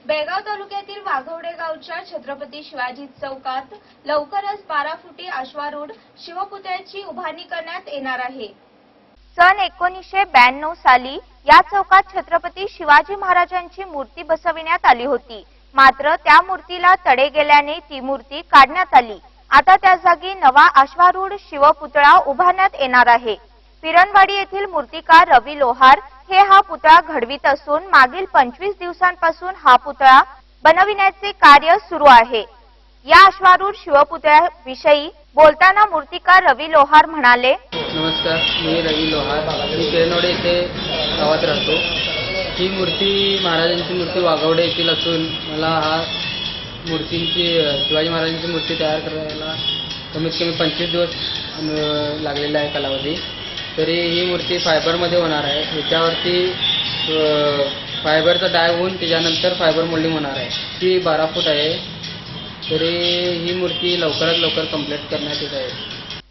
बेळगाव तालुक्यातील वाघवडे गावच्या छत्रपती शिवाजी चौकात लवकरच 12 फुटी अश्वारूढ शिवपुतळ्याची उभारणी करण्यात येणार आहे। सन 1992 साली या चौकात छत्रपती शिवाजी महाराजांची मूर्ती बसविण्यात आली होती। मात्र त्या मूर्तीला तडे गेल्याने ती मूर्ती काढण्यात आली। आता त्या जागी नवा अश्वारूढ शिवपुतळा उभारण्यात येणार आहे। पिरणवाडी येथील मूर्तिकार रवी लोहार हे हा पुतळा घडवित असून मागील 25 दिवसांपासून हा पुतळा बनविण्याचे कार्य सुरू आहे। या अश्वारूढ शिवपुतळ्याविषयी बोलताना मूर्तिकार रवी लोहार म्हणाले, नमस्कार, मी रवी लोहार, मी पिरणवाडी येथे गावात राहतो। ही मूर्ती महाराजांची मूर्ती वाघवडे येथील असून मला हा शिवाजी महाराजांची मूर्ती तयार करायला कमीत कमी 25 दिवस लागलेला आहे कालावधी। तरी ही मूर्ती फायबरमध्ये होणार आहे। ह्याच्यावरती फायबरचा डाय होऊन त्याच्यानंतर फायबर मोल्डिंग होणार आहे। ती 12 फूट आहे। तरी ही मूर्ती लवकरात लवकर कंप्लीट करण्यात येत आहे।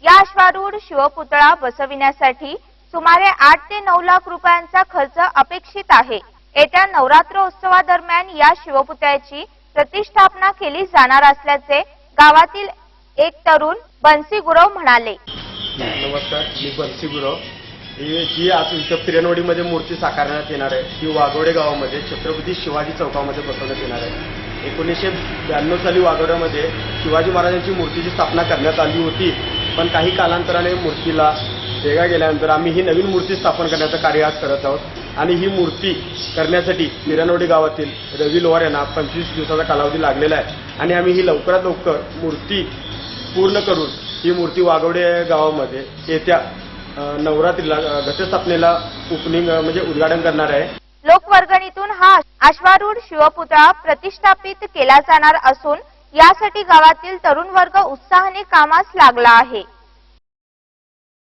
या अश्वारूढ शिवपुतळा बसविण्यासाठी सुमारे 8 ते 9 लाख रुपयांचा खर्च अपेक्षित आहे। येत्या नवरात्रोत्सवादरम्यान या शिवपुतळ्याची प्रतिष्ठापना केली जाणार असल्याचे गावातील एक तरुण बन्सी गुरव म्हणाले। नमस्कार, मी बन्सी गुरव। जी आज इथं पिरणवाडीमध्ये मूर्ती साकारण्यात येणार आहे ती वाघवडे गावामध्ये छत्रपती शिवाजी चौकामध्ये बसवण्यात येणार आहे। 1992 साली वाघवड्यामध्ये शिवाजी महाराजांची मूर्तीची स्थापना करण्यात आली होती, पण काही कालांतराने मूर्तीला भेगा गेल्यानंतर आम्ही ही नवीन मूर्ती स्थापन करण्याचं कार्य आज करत आहोत। आणि ही मूर्ती करण्यासाठी पिरणवाडी गावातील रवी लोहार यांना 25 दिवसाचा कालावधी लागलेला आहे आणि आम्ही ही लवकरात लवकर मूर्ती पूर्ण करून ही मूर्ती वाघवडे गावामध्ये येत्या नवरात्रीला घटस्थापनेला ओपनिंग म्हणजे उद्घाटन करणार आहे। लोकवर्गणीतून हा अश्वारूढ शिवपुतळा प्रतिष्ठापित केला जाणार असून यासाठी गावातील तरुण वर्ग उत्साहाने कामास लागला आहे।